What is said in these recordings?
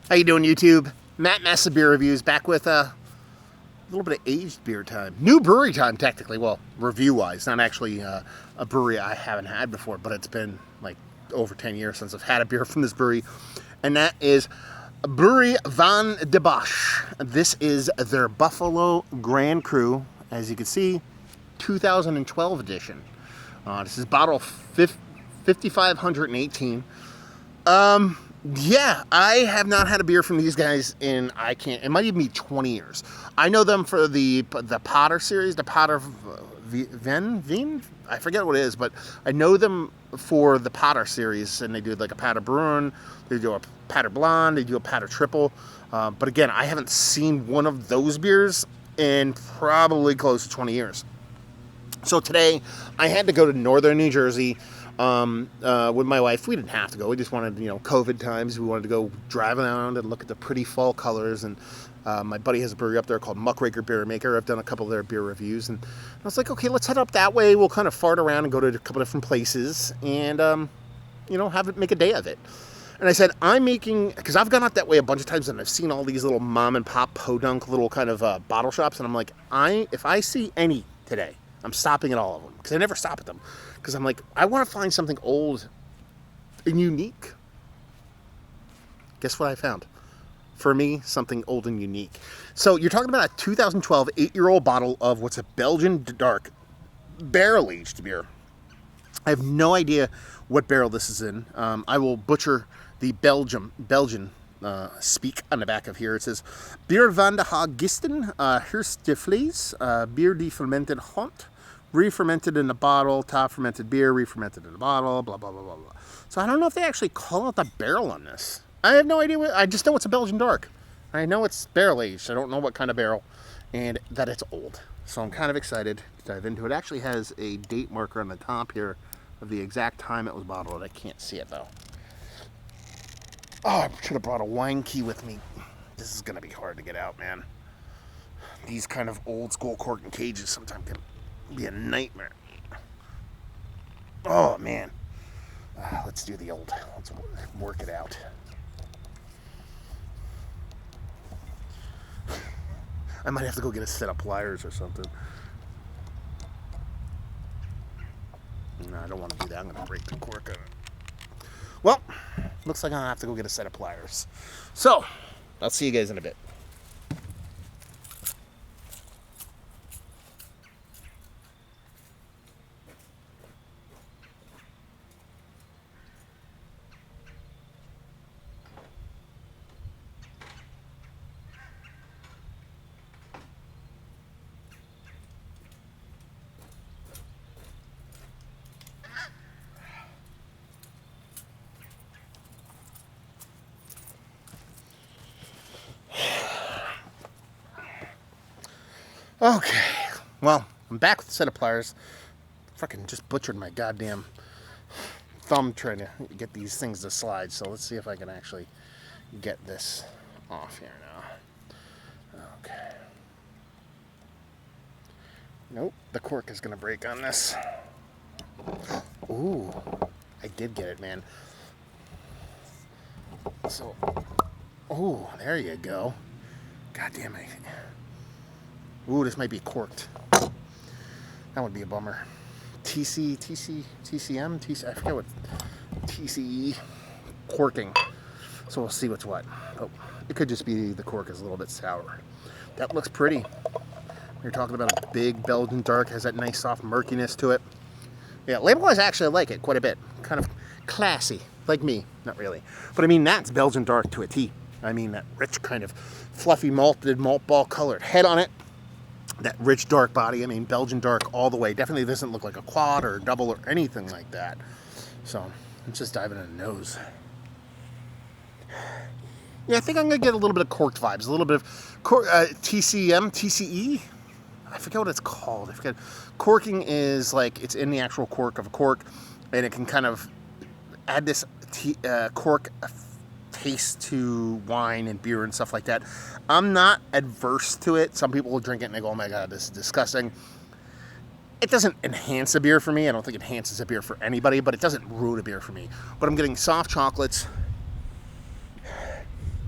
How you doing, YouTube? Matt Massa Beer Reviews back with a little bit of aged beer time. New brewery time, technically. Well, review-wise, not actually a brewery I haven't had before, but it's been like over 10 years since I've had a beer from this brewery, and that is Brouwerij van de Bossche. This is their Buffalo Grand Cru, as you can see, 2012 edition. This is bottle 5518. Yeah, I have not had a beer from these guys in, it might even be 20 years. I know them for the Potter series, the Potter Vien? I forget what it is, but I know them for the Potter series, and they do like a Pater Brun, they do a Pater Blonde, they do a Pater Triple. But again, I haven't seen one of those beers in probably close to 20 years. So today, I had to go to northern New Jersey with my wife. We didn't have to go. We just wanted, COVID times. We wanted to go drive around and look at the pretty fall colors. And my buddy has a brewery up there called Muckraker Beer Maker. I've done a couple of their beer reviews. And I was like, okay, let's head up that way. We'll kind of fart around and go to a couple different places and, make a day of it. And I said, because I've gone up that way a bunch of times and I've seen all these little mom and pop podunk little kind of bottle shops. And I'm like, if I see any today, I'm stopping at all of them, because I never stop at them. Because I'm like, I want to find something old and unique. Guess what I found? For me, something old and unique. So you're talking about a 2012 8-year-old bottle of what's a Belgian dark barrel-aged beer. I have no idea what barrel this is in. I will butcher the Belgian speak on the back of here. It says, Bier van de Hagisten, Heerst de Vlees, Bier die fermented hont, re-fermented in the bottle, top fermented beer, re-fermented in the bottle, blah, blah, blah, blah, blah. So I don't know if they actually call out the barrel on this. I have no idea. I just know it's a Belgian dark. I know it's barrel aged. I don't know what kind of barrel, and that it's old. So I'm kind of excited to dive into it. It actually has a date marker on the top here of the exact time it was bottled. I can't see it though. Oh, I should have brought a wine key with me. This is going to be hard to get out, man. These kind of old school cork and cages sometimes can be a nightmare. Oh, man. Let's do the old. Let's work it out. I might have to go get a set of pliers or something. No, I don't want to do that. I'm going to break the cork on it. Well, looks like I'm going to have to go get a set of pliers. So, I'll see you guys in a bit. Okay, well, I'm back with a set of pliers. Fucking just butchered my goddamn thumb trying to get these things to slide, so let's see if I can actually get this off here now. Okay. Nope, the cork is gonna break on this. Ooh, I did get it, man. So, ooh, there you go. God damn it. Ooh, this might be corked. That would be a bummer. TCM, I forget what, TCE, corking. So we'll see what's what. Oh, it could just be the cork is a little bit sour. That looks pretty. You're talking about a big Belgian dark, has that nice soft murkiness to it. Yeah, label-wise, actually I like it quite a bit. Kind of classy, like me, not really. But I mean, that's Belgian dark to a T. I mean, that rich kind of fluffy malted malt ball colored head on it. That rich dark body, I mean, Belgian dark all the way. Definitely doesn't look like a quad or a double or anything like that. So, let's just dive into the nose. Yeah, I think I'm going to get a little bit of corked vibes. A little bit of TCM, TCE? I forget what it's called. I forget. Corking is like, it's in the actual cork of a cork, and it can kind of add this cork taste to wine and beer and stuff like that. I'm not adverse to it. Some people will drink it and they go, oh my God, this is disgusting. It doesn't enhance a beer for me. I don't think it enhances a beer for anybody, but it doesn't ruin a beer for me. But I'm getting soft chocolates,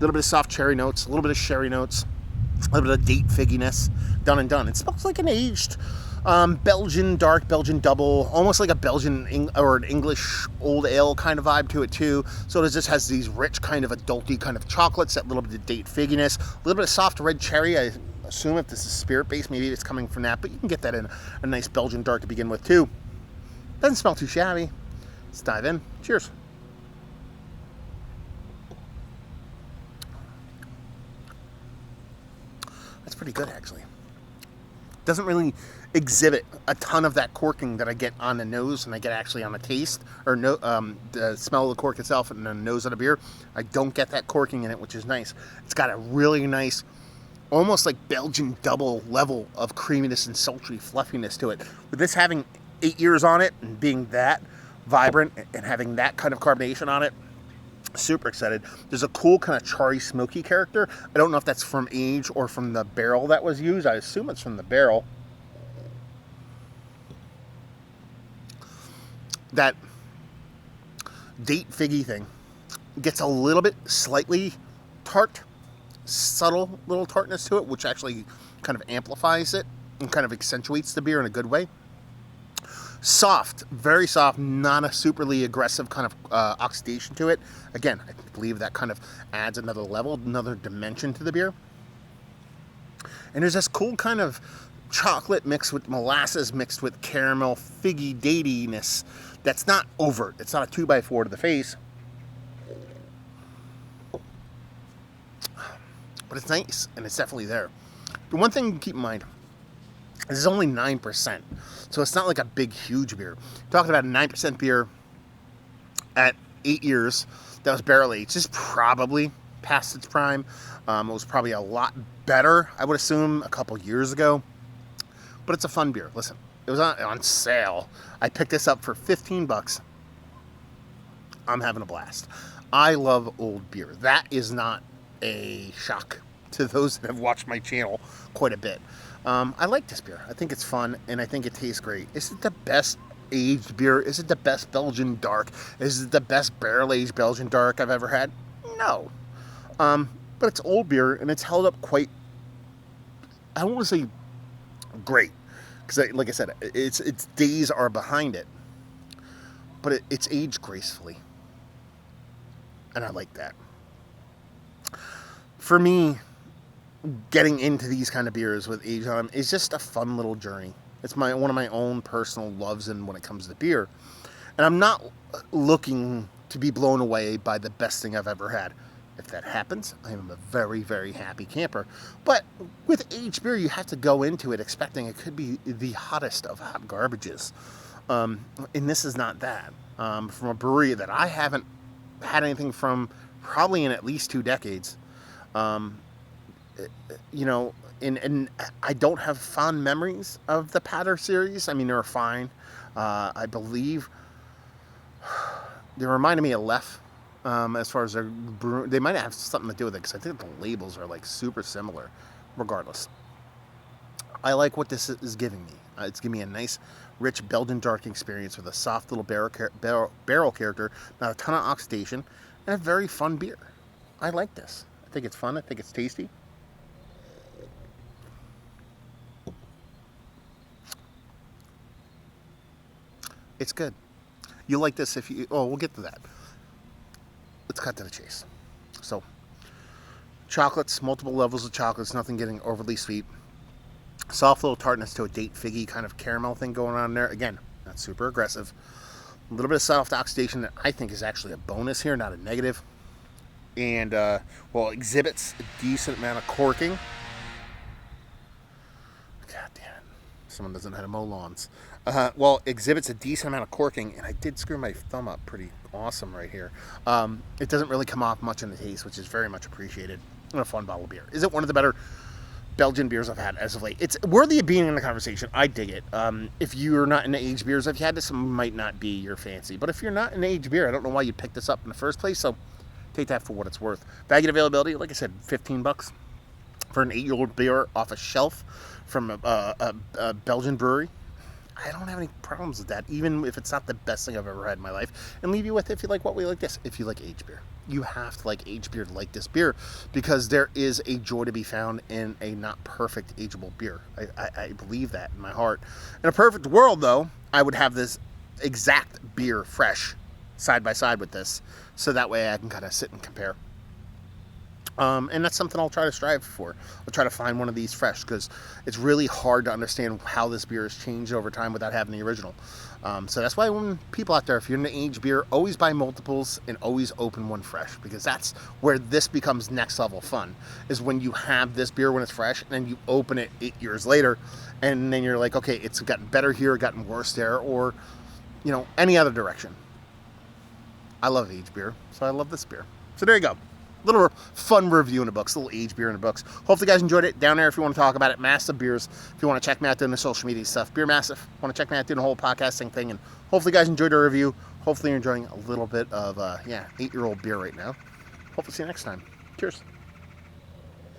little bit of soft cherry notes, a little bit of sherry notes, a little bit of date figginess, done and done. It smells like an aged Belgian dark, Belgian double, almost like a Belgian or an English old ale kind of vibe to it too. So it just has these rich kind of adulty kind of chocolates, that little bit of date figginess, a little bit of soft red cherry. I assume if this is spirit based, maybe it's coming from that, but you can get that in a nice Belgian dark to begin with too. Doesn't smell too shabby. Let's dive in. Cheers. That's pretty good, actually. Doesn't really exhibit a ton of that corking that I get on the nose and I get actually on the taste, or the smell of the cork itself and the nose of the beer. I don't get that corking in it, which is nice. It's got a really nice, almost like Belgian double level of creaminess and sultry fluffiness to it. With this having 8 years on it and being that vibrant and having that kind of carbonation on it, super excited. There's a cool kind of charry smoky character. I don't know if that's from age or from the barrel that was used. I assume it's from the barrel. That date figgy thing gets a little bit slightly tart, subtle little tartness to it, which actually kind of amplifies it and kind of accentuates the beer in a good way. Soft, very soft, not a superly aggressive kind of oxidation to it. Again, I believe that kind of adds another level, another dimension to the beer. And there's this cool kind of chocolate mixed with molasses, mixed with caramel, figgy datiness that's not overt. It's not a 2x4 to the face. But it's nice, and it's definitely there. The one thing to keep in mind, this is only 9%, so it's not like a big, huge beer. Talking about a 9% beer at 8 years that was barrel aged. This is probably past its prime. It was probably a lot better, I would assume, a couple years ago. But it's a fun beer. Listen, it was on sale. I picked this up for 15 bucks. I'm having a blast. I love old beer. That is not a shock to those that have watched my channel quite a bit. I like this beer. I think it's fun, and I think it tastes great. Is it the best aged beer? Is it the best Belgian dark? Is it the best barrel-aged Belgian dark I've ever had? No. But it's old beer, and it's held up quite, I don't want to say great, because like I said, its days are behind it. But it's aged gracefully. And I like that. For me, getting into these kind of beers with age on them is just a fun little journey. It's one of my own personal loves and when it comes to beer. And I'm not looking to be blown away by the best thing I've ever had. If that happens, I am a very, very happy camper. But with aged beer, you have to go into it expecting it could be the hottest of hot garbages. And this is not that. From a brewery that I haven't had anything from probably in at least 2 decades. You know, and I don't have fond memories of the Patter series. I mean, they're fine. I believe they reminded me of Lef as far as their brew. They might have something to do with it because I think the labels are like super similar. Regardless, I like what this is giving me. It's giving me a nice, rich Belgian dark experience with a soft little barrel character, not a ton of oxidation, and a very fun beer. I like this. I think it's fun. I think it's tasty. It's good. You'll like this if you... Oh, we'll get to that. Let's cut to the chase. So, chocolates, multiple levels of chocolates, nothing getting overly sweet. Soft little tartness to a date figgy kind of caramel thing going on there. Again, not super aggressive. A little bit of soft oxidation that I think is actually a bonus here, not a negative. And, well, exhibits a decent amount of corking. God damn it. Someone doesn't know how to mow lawns. Well, exhibits a decent amount of corking, and I did screw my thumb up pretty awesome right here. It doesn't really come off much in the taste, which is very much appreciated. And a fun bottle of beer. Is it one of the better Belgian beers I've had as of late? It's worthy of being in the conversation. I dig it. If you're not into aged beers, if you had this, it might not be your fancy. But if you're not into aged beer, I don't know why you'd pick this up in the first place, so take that for what it's worth. Baggage availability, like I said, 15 bucks for an 8-year-old beer off a shelf from a Belgian brewery. I don't have any problems with that, even if it's not the best thing I've ever had in my life. And leave you with, if you like what we like this, if you like aged beer. You have to like aged beer to like this beer, because there is a joy to be found in a not perfect ageable beer. I believe that in my heart. In a perfect world, though, I would have this exact beer fresh side by side with this, so that way I can kind of sit and compare. And that's something I'll try to strive for. I'll try to find one of these fresh, because it's really hard to understand how this beer has changed over time without having the original. So that's why, when people out there, if you're into aged beer, always buy multiples and always open one fresh, because that's where this becomes next level fun, is when you have this beer when it's fresh and then you open it 8 years later, and then you're like, okay, it's gotten better here, gotten worse there, or, you know, any other direction. I love aged beer, so I love this beer. So there you go. Little fun review in the books, a little aged beer in the books. Hopefully you guys enjoyed it. Down there, if you want to talk about it, Massive Beers. If you want to check me out doing the social media stuff, Beer Massive. Want to check me out doing the whole podcasting thing, and hopefully you guys enjoyed the review. Hopefully you're enjoying a little bit of 8-year-old beer right now. Hopefully see you next time. Cheers.